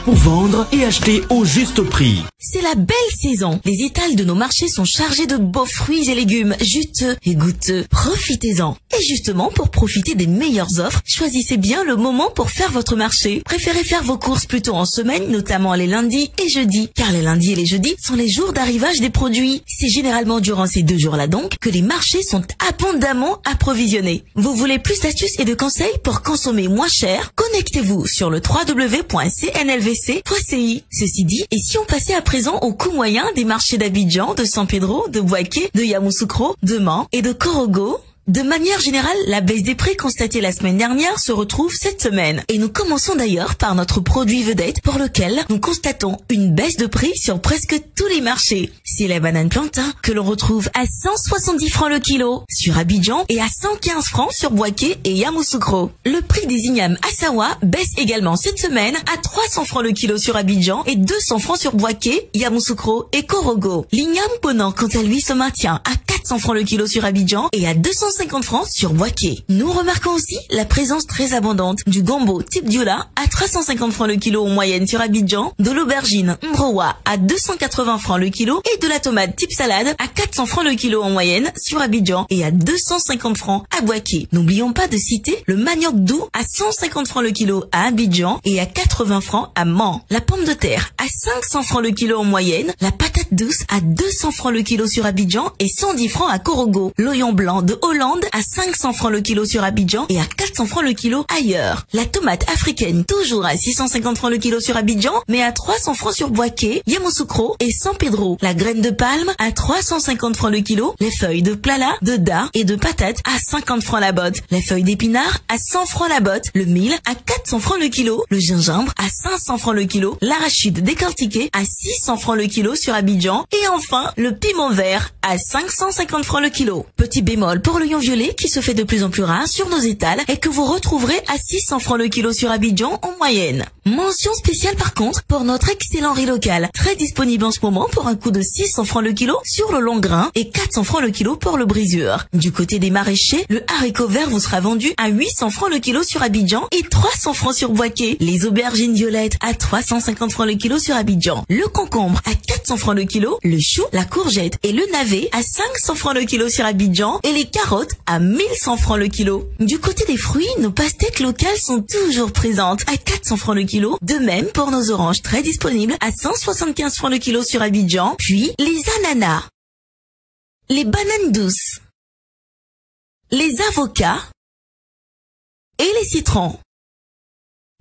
pour vendre et acheter au juste prix. C'est la belle saison. Les étals de nos marchés sont chargés de beaux fruits et légumes, juteux et goûteux. Profitez-en. Et justement, pour profiter des meilleures offres, choisissez bien le moment pour faire votre marché. Préférez faire vos courses plutôt en semaine, notamment les lundis et jeudis, car les lundis et les jeudis sont les jours d'arrivage des produits. C'est généralement durant ces 2 jours-là donc que les marchés sont abondamment approvisionnés. Vous voulez plus d'astuces et de conseils pour consommer moins cher? Connectez-vous sur le www.cnlvc.ci. Ceci dit, et si on passait à présent au coût moyen des marchés d'Abidjan, de San Pedro, de Bouaké, de Yamoussoukro, de Mans et de Korogo? De manière générale, la baisse des prix constatée la semaine dernière se retrouve cette semaine. Et nous commençons d'ailleurs par notre produit vedette pour lequel nous constatons une baisse de prix sur presque tous les marchés. C'est la banane plantain que l'on retrouve à 170 francs le kilo sur Abidjan et à 115 francs sur Bouaké et Yamoussoukro. Le prix des ignames Assawa baisse également cette semaine à 300 francs le kilo sur Abidjan et 200 francs sur Bouaké, Yamoussoukro et Korogo. L'igname Ponant quant à lui se maintient à 400 francs le kilo sur Abidjan et à 250 francs sur Bouaké. Nous remarquons aussi la présence très abondante du gombo type Diola à 350 francs le kilo en moyenne sur Abidjan, de l'aubergine Mbrowa à 280 francs le kilo et de la tomate type salade à 400 francs le kilo en moyenne sur Abidjan et à 250 francs à Bouaké. N'oublions pas de citer le manioc doux à 150 francs le kilo à Abidjan et à 80 francs à Mans. La pomme de terre à 500 francs le kilo en moyenne, la patate douce à 200 francs le kilo sur Abidjan et 110 francs à Korogo. L'oignon blanc de Hollande à 500 francs le kilo sur Abidjan et à 400 francs le kilo ailleurs. La tomate africaine toujours à 650 francs le kilo sur Abidjan mais à 300 francs sur Bouaké, Yamoussoukro et San Pedro. La graine de palme à 350 francs le kilo. Les feuilles de plala, de dard et de patates à 50 francs la botte. Les feuilles d'épinards à 100 francs la botte. Le mil à 400 francs le kilo. Le gingembre à 500 francs le kilo. L'arachide décortiqué à 600 francs le kilo sur Abidjan. Et enfin, le piment vert à 550 francs le kilo. Petit bémol pour l'oignon violet qui se fait de plus en plus rare sur nos étals et que vous retrouverez à 600 francs le kilo sur Abidjan en moyenne. Mention spéciale par contre pour notre excellent riz local, très disponible en ce moment pour un coût de 600 francs le kilo sur le long grain et 400 francs le kilo pour le brisure. Du côté des maraîchers, le haricot vert vous sera vendu à 800 francs le kilo sur Abidjan et 300 francs sur Bouaké. Les aubergines violettes à 350 francs le kilo sur Abidjan. Le concombre à 400 francs le kilo, le chou, la courgette et le navet à 500 francs le kilo sur Abidjan et les carottes à 1100 francs le kilo. Du côté des fruits, nos pastèques locales sont toujours présentes à 400 francs le kilo. De même pour nos oranges très disponibles à 175 francs le kilo sur Abidjan. Puis les ananas, les bananes douces, les avocats et les citrons.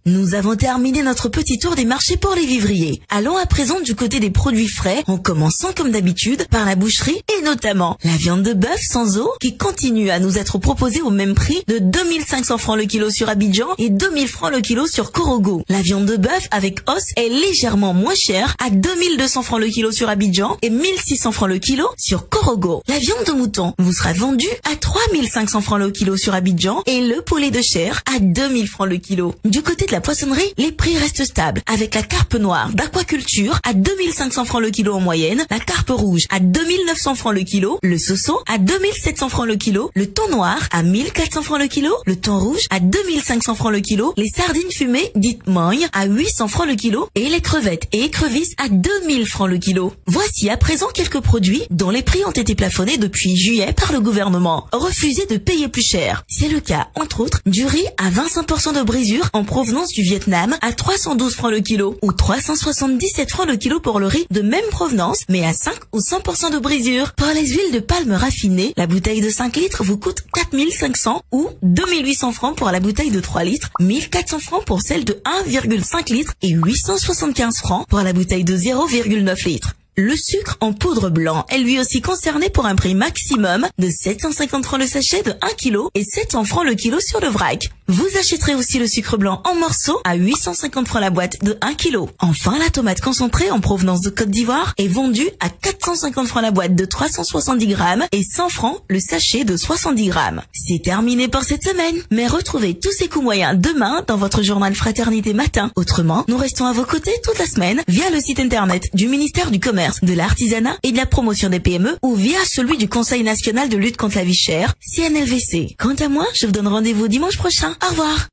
Nous avons terminé notre petit tour des marchés pour les vivriers. Allons à présent du côté des produits frais, en commençant comme d'habitude par la boucherie et notamment la viande de bœuf sans os qui continue à nous être proposée au même prix de 2500 francs le kilo sur Abidjan et 2000 francs le kilo sur Korogo. La viande de bœuf avec os est légèrement moins chère à 2200 francs le kilo sur Abidjan et 1600 francs le kilo sur Korogo. La viande de mouton vous sera vendue à 3500 francs le kilo sur Abidjan et le poulet de chair à 2000 francs le kilo. Du côté de la poissonnerie, les prix restent stables avec la carpe noire d'aquaculture à 2500 francs le kilo en moyenne, la carpe rouge à 2900 francs le kilo, le soso à 2700 francs le kilo, le thon noir à 1400 francs le kilo, le thon rouge à 2500 francs le kilo, les sardines fumées dites mogne à 800 francs le kilo et les crevettes et écrevisses à 2000 francs le kilo. Voici à présent quelques produits dont les prix ont été plafonnés depuis juillet par le gouvernement. Refusez de payer plus cher. C'est le cas, entre autres, du riz à 25% de brisure en provenance du Vietnam à 312 francs le kilo ou 377 francs le kilo pour le riz de même provenance mais à 5 ou 100% de brisure. Pour les huiles de palme raffinées, la bouteille de 5 litres vous coûte 4500 ou 2800 francs pour la bouteille de 3 litres, 1400 francs pour celle de 1,5 litres et 875 francs pour la bouteille de 0,9 litres. Le sucre en poudre blanc est lui aussi concerné pour un prix maximum de 750 francs le sachet de 1 kg et 700 francs le kilo sur le vrac. Vous achèterez aussi le sucre blanc en morceaux à 850 francs la boîte de 1 kg. Enfin, la tomate concentrée en provenance de Côte d'Ivoire est vendue à 450 francs la boîte de 370 grammes et 100 francs le sachet de 70 grammes. C'est terminé pour cette semaine, mais retrouvez tous ces coûts moyens demain dans votre journal Fraternité Matin. Autrement, nous restons à vos côtés toute la semaine via le site internet du ministère du Commerce, de l'Artisanat et de la Promotion des PME ou via celui du Conseil national de lutte contre la vie chère, CNLVC. Quant à moi, je vous donne rendez-vous dimanche prochain. Au revoir.